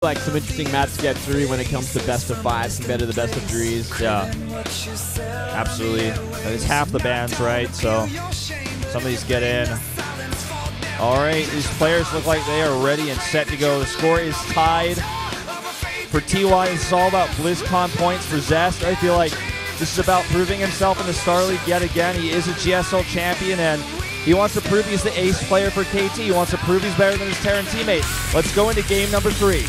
Like some interesting maps to get through when it comes to best of 5s compared to the best of 3s. Yeah, absolutely. It's half the bands, right? So some of these get in. All right, these players look like they are ready and set to go. The score is tied for TY. This is all about BlizzCon points for Zest. I feel like this is about proving himself in the Star League yet again. He is a GSL champion, and he wants to prove he's the ace player for KT. He wants to prove he's better than his Terran teammate. Let's go into game number 3.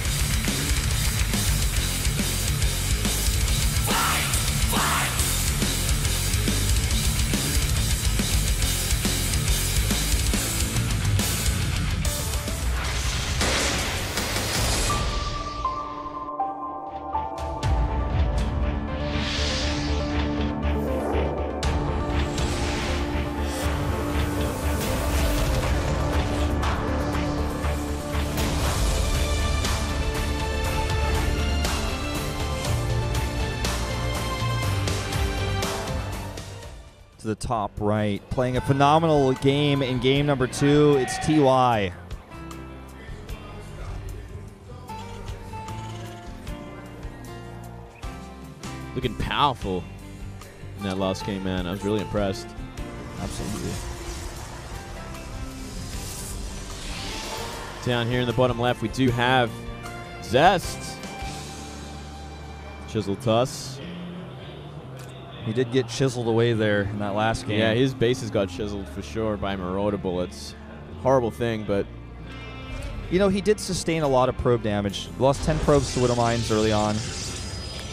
To the top right, playing a phenomenal game in game number 2. It's TY. Looking powerful in that last game, man. I was really impressed. Absolutely. Down here in the bottom left, we do have Zest. Chiseled Tuss. He did get chiseled away there in that last game. Yeah, his bases got chiseled for sure by Marauder bullets. Horrible thing, but... You know, he did sustain a lot of probe damage. Lost 10 probes to Widow Mines early on.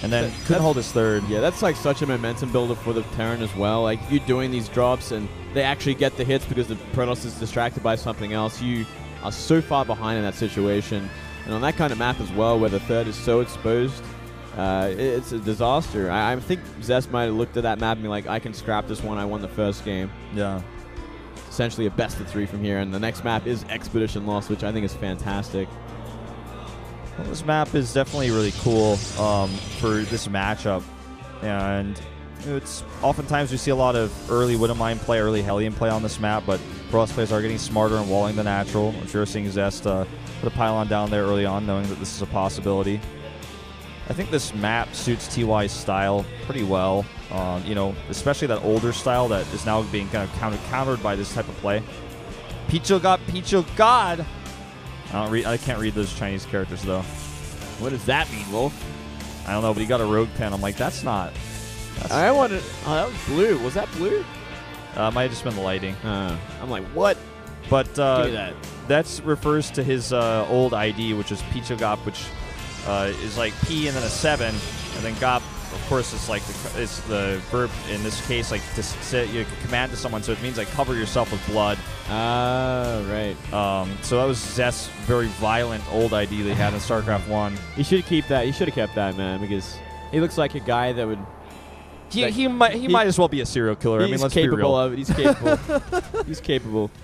And then couldn't hold his third. Yeah, that's like such a momentum builder for the Terran as well. Like, if you're doing these drops and they actually get the hits because the Protoss is distracted by something else, you are so far behind in that situation. And on that kind of map as well, where the third is so exposed, it's a disaster. I think Zest might have looked at that map and be like, I can scrap this one. I won the first game. Yeah. Essentially a best of 3 from here. And the next map is Expedition Lost, which I think is fantastic. Well, this map is definitely really cool for this matchup. And it's oftentimes we see a lot of early Widow Mine play, early Hellion play on this map, but Protoss players are getting smarter and walling the natural. I'm sure seeing Zest put a pylon down there early on, knowing that this is a possibility. I think this map suits TY's style pretty well. You know, especially that older style that is now being kind of countered by this type of play. Picho God. I can't read those Chinese characters though. What does that mean, Wolf? I don't know, but he got a rogue pen. I'm like, that's not. I wanted. Oh, that was blue. Was that blue? Might have just been the lighting. I'm like, what? But Give me that. That refers to his old ID, which is Pichogop, which is like P and then a 7, and then Gop, of course, is like it's the verb in this case, like to say you command to someone, so it means like cover yourself with blood. Right. So that was Zest's very violent old ID that he had in StarCraft 1. You should keep that. You should have kept that, man, because he looks like a guy that would. He might as well be a serial killer. I mean, let's be real. He's capable of it. He's capable.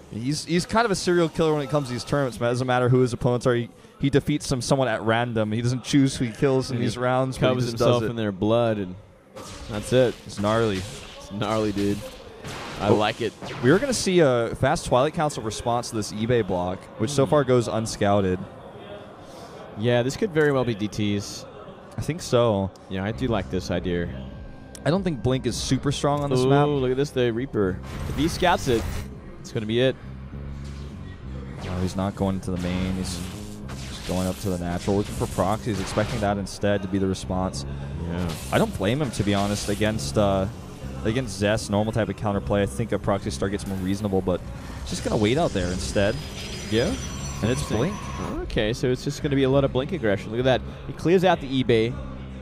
He's capable. He's kind of a serial killer when it comes to these tournaments, man. It doesn't matter who his opponents are. He defeats somewhat at random. He doesn't choose who he kills in these rounds. Covers himself in their blood, and that's it. It's gnarly. It's gnarly, dude. I like it. We were going to see a fast Twilight Council response to this eBay block, which so far goes unscouted. Yeah, this could very well be DTs. I think so. Yeah, I do like this idea. I don't think Blink is super strong on this map. Oh, look at this, the Reaper. If he scouts it, it's going to be it. No, he's not going to the main. He's just going up to the natural, looking for proxies, expecting that instead to be the response. Yeah. I don't blame him, to be honest, against Zest, normal type of counterplay. I think a proxy start gets more reasonable, but just going to wait out there instead. Yeah. And it's Blink. Okay, so it's just going to be a lot of Blink aggression. Look at that. He clears out the eBay,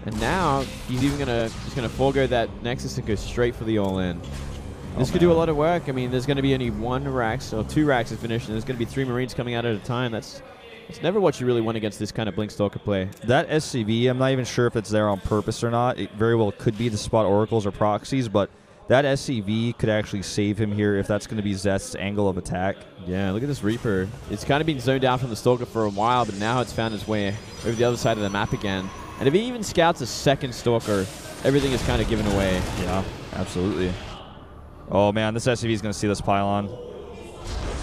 and now he's even going to forego that Nexus and go straight for the all-in. This could do a lot of work. I mean, there's going to be only 1 Rax, or 2 Raxes finished, and there's going to be 3 Marines coming out at a time. That's never what you really want against this kind of Blink Stalker play. That SCV, I'm not even sure if it's there on purpose or not. It very well could be to spot oracles or proxies, but that SCV could actually save him here if that's going to be Zest's angle of attack. Yeah, look at this Reaper. It's kind of been zoned out from the Stalker for a while, but now it's found its way over the other side of the map again. And if he even scouts a second Stalker, everything is kind of given away. Yeah, absolutely. Oh, man, this SCV is going to see this pylon.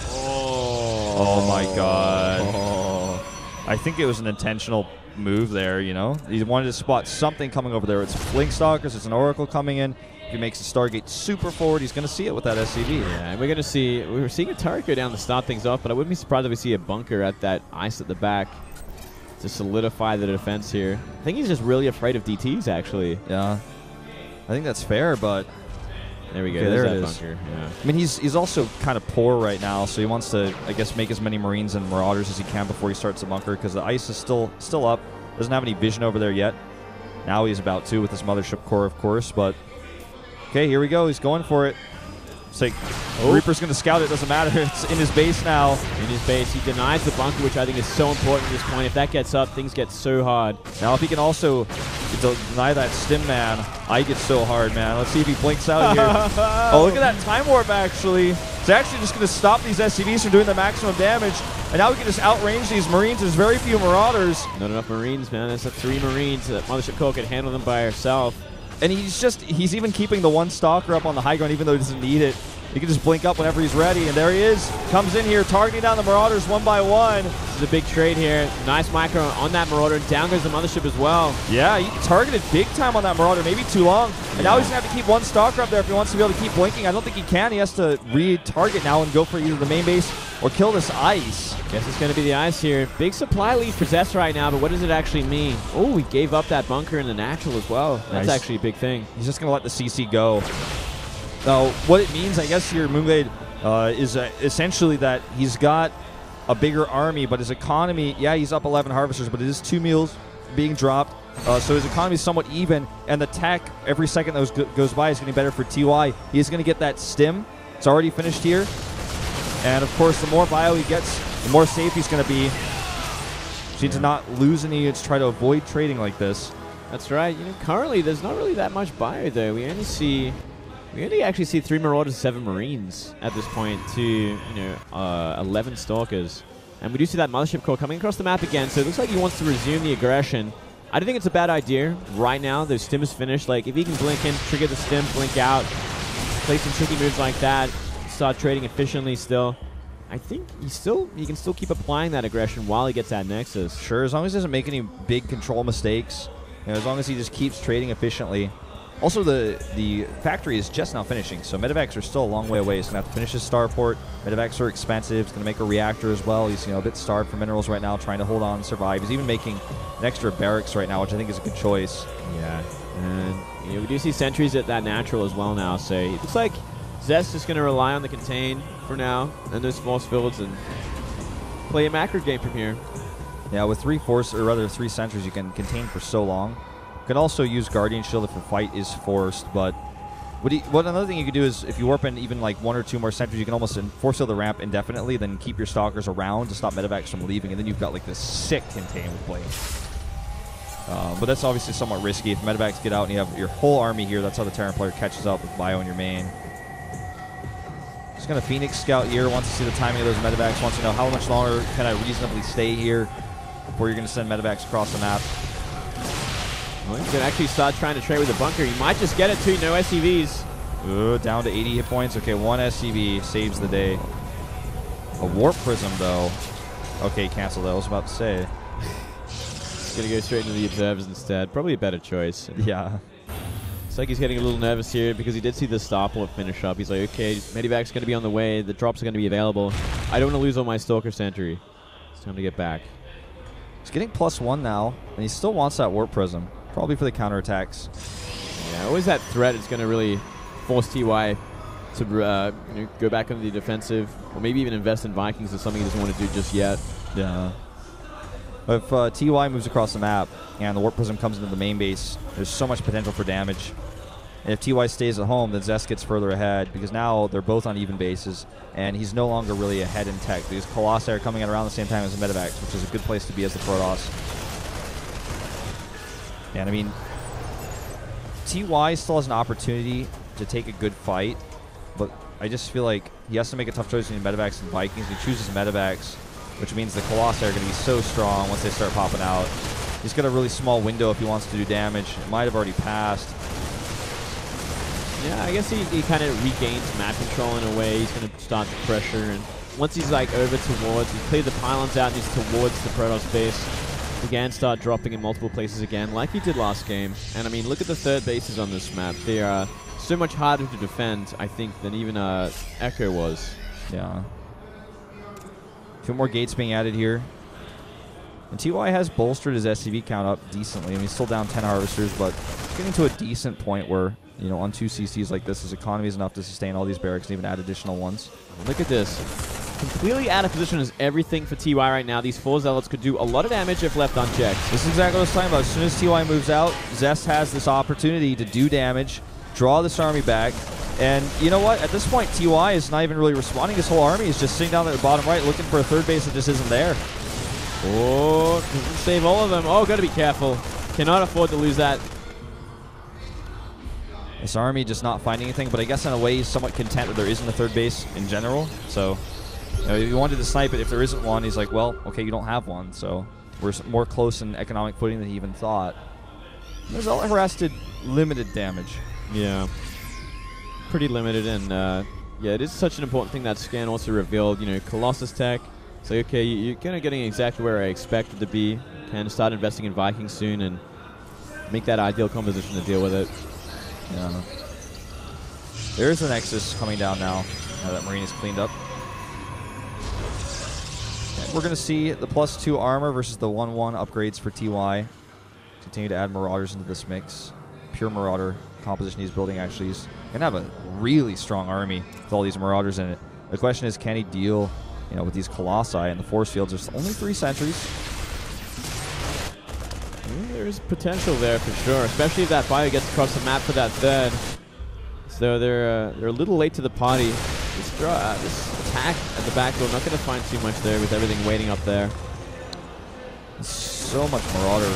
Oh, my God. Oh. I think it was an intentional move there, you know? He wanted to spot something coming over there. It's Blink Stalkers, it's an Oracle coming in. If he makes the Stargate super forward, he's going to see it with that SCV. Yeah, and we were seeing a turret go down to start things off, but I wouldn't be surprised if we see a bunker at that ice at the back to solidify the defense here. I think he's just really afraid of DTs, actually. Yeah. I think that's fair, but... There we go. Okay, there it is. Bunker. Yeah. I mean, he's also kind of poor right now, so he wants to, I guess, make as many Marines and Marauders as he can before he starts the bunker, because the ice is still up. Doesn't have any vision over there yet. Now he's about to with his Mothership Core, of course, but... Okay, here we go. He's going for it. It's like, Reaper's going to scout it. Doesn't matter. It's in his base now. In his base. He denies the bunker, which I think is so important at this point. If that gets up, things get so hard. Now, if he can also deny that stim, man, I get so hard, man. Let's see if he blinks out here. Oh, look at that Time Warp, actually. It's actually just going to stop these SCVs from doing the maximum damage. And now we can just outrange these Marines. There's very few Marauders. Not enough Marines, man. That's 3 Marines. That Mothership Core can handle them by herself. And he's even keeping the 1 Stalker up on the high ground, even though he doesn't need it. He can just blink up whenever he's ready. And there he is. Comes in here, targeting down the Marauders one by one. This is a big trade here. Nice micro on that Marauder. Down goes the Mothership as well. Yeah, he targeted big time on that Marauder, maybe too long. And now he's going to have to keep 1 Stalker up there if he wants to be able to keep blinking. I don't think he can. He has to re-target now and go for either the main base or kill this ice. Guess it's going to be the ice here. Big supply lead for Zest right now, but what does it actually mean? Oh, he gave up that bunker in the natural as well. That's actually a big thing. He's just going to let the CC go. Now, what it means, I guess, here, Moonblade, is essentially that he's got a bigger army, but his economy, yeah, he's up 11 Harvesters, but it is 2 meals being dropped. So his economy is somewhat even, and the tech, every second that goes by, is getting better for TY. He's going to get that stim. It's already finished here. And, of course, the more bio he gets, the more safe he's going to be. Just need to not lose any units, try to avoid trading like this. That's right. You know, currently, there's not really that much bio, though. We only actually see 3 Marauders, 7 Marines at this point to, 11 Stalkers. And we do see that Mothership Core coming across the map again, so it looks like he wants to resume the aggression. I don't think it's a bad idea right now. The stim is finished. Like, if he can blink in, trigger the stim, blink out, play some tricky moves like that, start trading efficiently still, I think he can still keep applying that aggression while he gets that Nexus. Sure, as long as he doesn't make any big control mistakes, as long as he just keeps trading efficiently. Also, the factory is just now finishing, so medevacs are still a long way away. He's going to have to finish his starport. Medevacs are expensive. He's going to make a reactor as well. He's a bit starved for minerals right now, trying to hold on and survive. He's even making an extra barracks right now, which I think is a good choice. Yeah, and we do see sentries at that natural as well now, so it looks like Zest is going to rely on the contain for now and those force fields and play a macro game from here. Yeah, with 3 sentries, you can contain for so long. You can also use Guardian Shield if a fight is forced, but what another thing you could do is if you warp in even like 1 or 2 more sentries, you can almost force field the ramp indefinitely, then keep your Stalkers around to stop medevacs from leaving, and then you've got like this sick contain with Blade. But that's obviously somewhat risky. If medevacs get out and you have your whole army here, that's how the Terran player catches up with bio in your main. Just going to Phoenix Scout here, wants to see the timing of those medevacs, wants to know how much longer can I reasonably stay here before you're going to send medevacs across the map. Well, he's going to actually start trying to trade with the bunker. He might just get it too. No SCVs. Ooh, down to 80 hit points. Okay, 1 SCV saves the day. A Warp Prism, though. Okay, cancel that. I was about to say. He's going to go straight into the Observers instead. Probably a better choice. Yeah. It's like he's getting a little nervous here because he did see the Starport finish up. He's like, okay, medevac's going to be on the way. The drops are going to be available. I don't want to lose all my Stalker Sentry. It's time to get back. He's getting +1 now, and he still wants that Warp Prism. Probably for the counterattacks. Yeah, always that threat is going to really force TY to go back on the defensive, or maybe even invest in Vikings is something he doesn't want to do just yet. Yeah. If TY moves across the map and the Warp Prism comes into the main base, there's so much potential for damage. And if TY stays at home, then Zest gets further ahead, because now they're both on even bases, and he's no longer really ahead in tech, because Colossi are coming in around the same time as the medevacs, which is a good place to be as the Protoss. And I mean, TY still has an opportunity to take a good fight, but I just feel like he has to make a tough choice between medevacs and Vikings. He chooses medevacs, which means the Colossi are going to be so strong once they start popping out. He's got a really small window if he wants to do damage. It might have already passed. Yeah, I guess he kind of regains map control in a way. He's going to start the pressure and once he's like over towards, he's cleared the pylons out and he's towards the Protoss base, he can start dropping in multiple places again, like he did last game. And I mean, look at the third bases on this map. They are so much harder to defend, I think, than even Echo was. Yeah. 2 more gates being added here. And TY has bolstered his SCV count up decently. I mean, he's still down 10 harvesters, but getting to a decent point where, you know, on 2 CCs like this, his economy is enough to sustain all these barracks and even add additional ones. Look at this. Completely out of position is everything for TY right now. These 4 Zealots could do a lot of damage if left unchecked. This is exactly what I was talking about. As soon as TY moves out, Zest has this opportunity to do damage, draw this army back. And you know what? At this point, TY is not even really responding. His whole army is just sitting down at the bottom right looking for a third base that just isn't there. Oh, doesn't save all of them. Oh, got to be careful. Cannot afford to lose that. This army just not finding anything, but I guess in a way he's somewhat content that there isn't a third base in general. So, you know, if he wanted to snipe it, if there isn't one, he's like, well, okay, you don't have one. So we're more close in economic footing than he even thought. There's all arrested limited damage. Yeah. Pretty limited, and yeah, it is such an important thing that scan also revealed. You know, Colossus tech. So okay, you're kind of getting exactly where I expected to be. Can start investing in Vikings soon and make that ideal composition to deal with it. Yeah. There's the Nexus coming down now that Marine is cleaned up. And we're going to see the +2 armor versus the 1-1 upgrades for TY. Continue to add Marauders into this mix. Pure Marauder composition he's building actually. He's going to have a really strong army with all these Marauders in it. The question is, can he deal, you know, with these Colossi and the force fields? There's only 3 sentries. There's potential there for sure, especially if that bio gets across the map for that third. So they're a little late to the party. This attack at the back door, not going to find too much there with everything waiting up there. So much Marauder,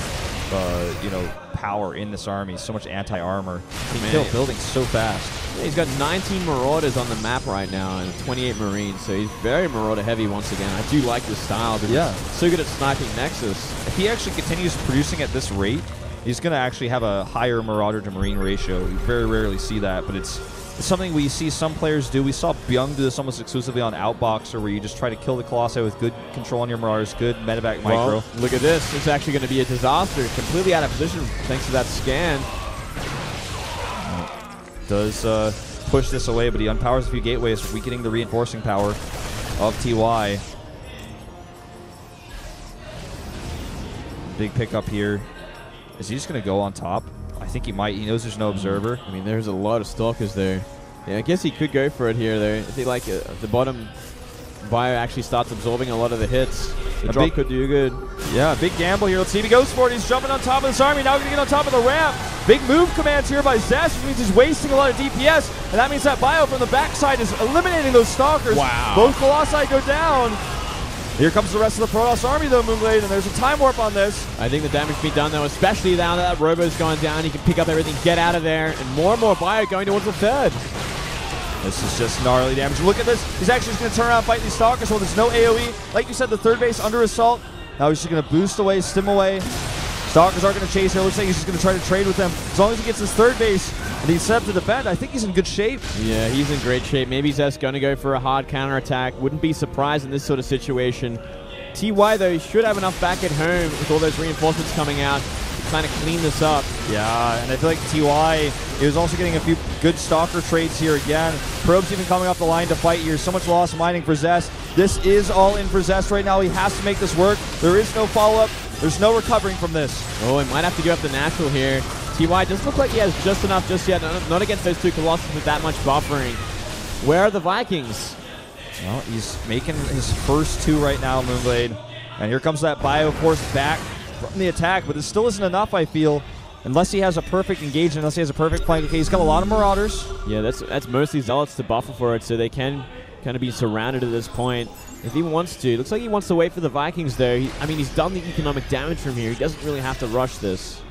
you know, power in this army. So much anti-armor. He can kill buildings so fast. Yeah, he's got 19 Marauders on the map right now and 28 Marines, so he's very Marauder heavy once again. I do like this style because he's so good at sniping Nexus. If he actually continues producing at this rate, he's going to actually have a higher Marauder to Marine ratio. You very rarely see that, but it's something we see some players do. We saw Byung do this almost exclusively on Outboxer, where you just try to kill the Colossi with good control on your Marauders, good medevac micro. Well, look at this. It's actually going to be a disaster. Completely out of position thanks to that scan. Does push this away, but he unpowers a few gateways, weakening the reinforcing power of TY. Big pickup here. Is he just going to go on top? I think he might. He knows there's no observer. I mean, there's a lot of stalkers there. Yeah, I guess he could go for it here, though. If he, like, the bottom bio actually starts absorbing a lot of the hits, the drop could do good. Yeah, big gamble here. Let's see if he goes for it. He's jumping on top of this army. Now going to get on top of the ramp. Big move commands here by Zest, which means he's wasting a lot of DPS. And that means that bio from the backside is eliminating those stalkers. Wow. Both Colossi go down. Here comes the rest of the Protoss army, though, Moonblade, and there's a time warp on this. I think the damage being done, though, especially now that Robo's gone down. He can pick up everything, get out of there, and more bio going towards the third. This is just gnarly damage. Look at this. He's actually just going to turn around and fight these stalkers. Well, there's no AoE. Like you said, the third base under assault. Now he's just going to boost away, stim away. Stalkers aren't going to chase here. Looks like he's just going to try to trade with them. As long as he gets his third base and he's set up to defend, I think he's in good shape. Yeah, he's in great shape. Maybe Zest going to go for a hard counterattack. Wouldn't be surprised in this sort of situation. TY, though, should have enough back at home with all those reinforcements coming out to kind of clean this up. Yeah, and I feel like TY is also getting a few good stalker trades here again. Probe's even coming off the line to fight here. So much loss mining for Zest. This is all in for Zest right now. He has to make this work. There is no follow-up. There's no recovering from this. Oh, he might have to give up the natural here. TY doesn't look like he has just enough just yet. Not against those 2 Colossus with that much buffering. Where are the Vikings? Well, he's making his first 2 right now, Moonblade. And here comes that Bioforce back from the attack, but it still isn't enough, I feel, unless he has a perfect engagement, unless he has a perfect flank. Okay, he's got a lot of Marauders. Yeah, that's mostly Zealots to buffer for it, so they can kind of be surrounded at this point. If he wants to. It looks like he wants to wait for the Vikings there. I mean, he's done the economic damage from here. He doesn't really have to rush this.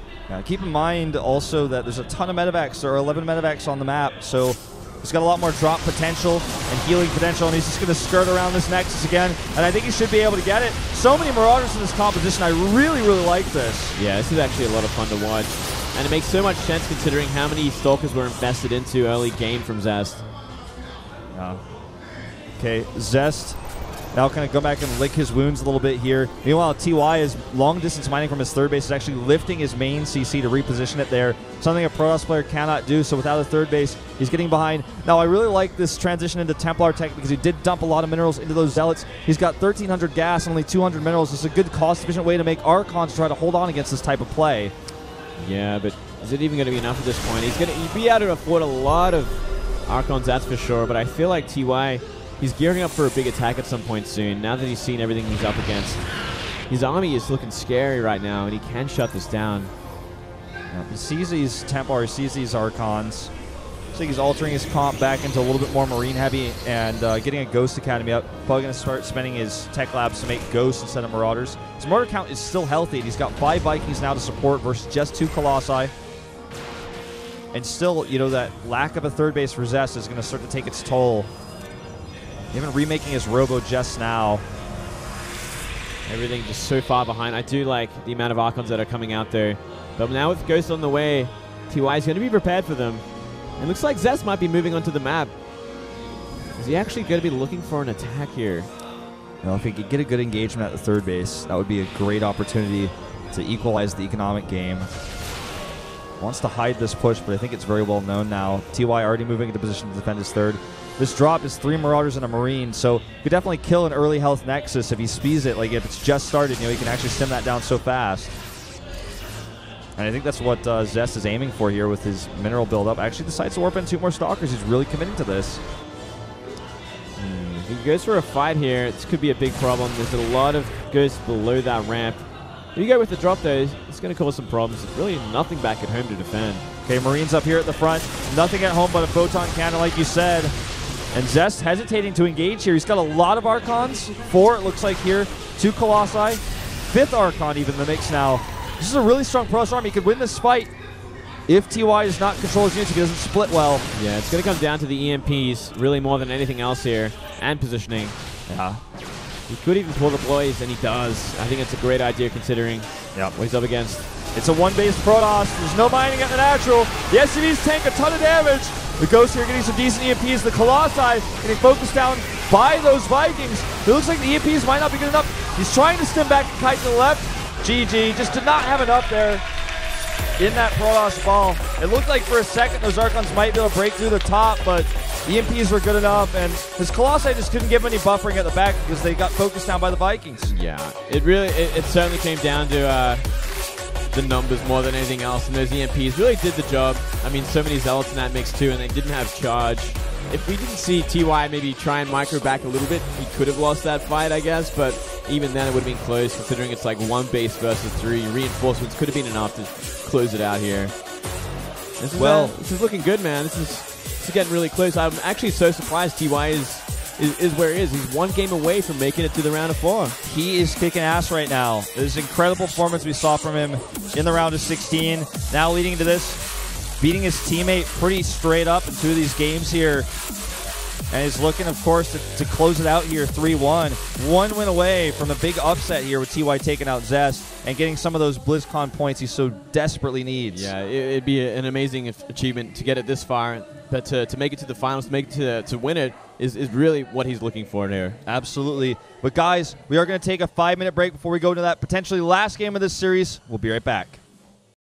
Keep in mind also that there's a ton of medevacs. There are 11 medevacs on the map, so he's got a lot more drop potential and healing potential, and he's just going to skirt around this Nexus again, and I think he should be able to get it. So many Marauders in this composition. I really, really like this. Yeah, this is actually a lot of fun to watch, and it makes so much sense considering how many Stalkers were invested into early game from Zest. Okay, Zest Now kind of go back and lick his wounds a little bit here. Meanwhile, TY is long distance mining from his third base, is actually lifting his main CC to reposition it there. Something a Protoss player cannot do, so without a third base, he's getting behind. Now, I really like this transition into Templar tech because he did dump a lot of minerals into those Zealots. He's got 1,300 gas and only 200 minerals. It's a good cost-efficient way to make Archons try to hold on against this type of play. Yeah, but is it even going to be enough at this point? He'd be able to afford a lot of Archons, that's for sure, but I feel like TY, he's gearing up for a big attack at some point soon, now that he's seen everything he's up against. His army is looking scary right now, and he can shut this down. He sees these Templar, he sees these Archons. Looks like he's altering his comp back into a little bit more Marine heavy and getting a Ghost Academy up. Probably going to start spending his Tech Labs to make Ghosts instead of Marauders. His Marauder count is still healthy, and he's got 5 Vikings now to support versus just 2 Colossi. And still, you know, that lack of a third base for Zest is going to start to take its toll. Even remaking his Robo just now. Everything just so far behind. I do like the amount of Archons that are coming out there. But now with Ghost on the way, TY is going to be prepared for them. It looks like Zest might be moving onto the map. Is he actually going to be looking for an attack here? Well, if he could get a good engagement at the third base, that would be a great opportunity to equalize the economic game. Wants to hide this push, but I think it's very well known now. TY already moving into position to defend his third. This drop is 3 Marauders and a Marine, so could definitely kill an early health Nexus if he speeds it. Like if it's just started, you know, he can actually stem that down so fast. And I think that's what Zest is aiming for here with his mineral buildup. Actually decides to warp in 2 more Stalkers. He's really committing to this. If he goes for a fight here, this could be a big problem. There's a lot of Ghosts below that ramp. If you go with the drop, though, it's going to cause some problems. Really nothing back at home to defend. Okay, Marines up here at the front. Nothing at home but a Photon Cannon, like you said. And Zest hesitating to engage here. He's got a lot of Archons. 4, it looks like here. 2 Colossi. 5th Archon even in the mix now. This is a really strong Protoss army. He could win this fight if TY does not control his units. He doesn't split well. Yeah, it's going to come down to the EMPs, really more than anything else here, and positioning. Yeah. He could even pull the boys, and he does. I think it's a great idea considering what he's up against. It's a 1-base Protoss. There's no mining at the natural. The SCVs tank a ton of damage. The Ghosts here getting some decent EMPs. The Colossi getting focused down by those Vikings. It looks like the EMPs might not be good enough. He's trying to stem back and kite to the left. GG. Just did not have enough there in that Protoss ball. It looked like for a second those Archons might be able to break through the top, but EMPs were good enough, and his Colossi just couldn't give him any buffering at the back because they got focused down by the Vikings. Yeah, it certainly came down to the numbers more than anything else, and those EMPs really did the job. I mean, so many Zealots in that mix too, and they didn't have charge. If we didn't see TY maybe try and micro back a little bit, he could have lost that fight, I guess, but even then it would have been close considering it's like 1 base versus 3. Reinforcements could have been enough to close it out here. This is looking good, man. This is getting really close. I'm actually so surprised TY is where he is. He's 1 game away from making it to the round of 4. He is kicking ass right now. This incredible performance we saw from him in the round of 16. Now leading into this, beating his teammate pretty straight up in 2 of these games here. And he's looking, of course, to close it out here 3-1. 1 win away from a big upset here with TY taking out Zest and getting some of those BlizzCon points he so desperately needs. Yeah, it'd be an amazing achievement to get it this far. But to make it to the finals, to make it to win it, is really what he's looking for here. Absolutely. But guys, we are going to take a 5-minute break before we go to that potentially last game of this series. We'll be right back.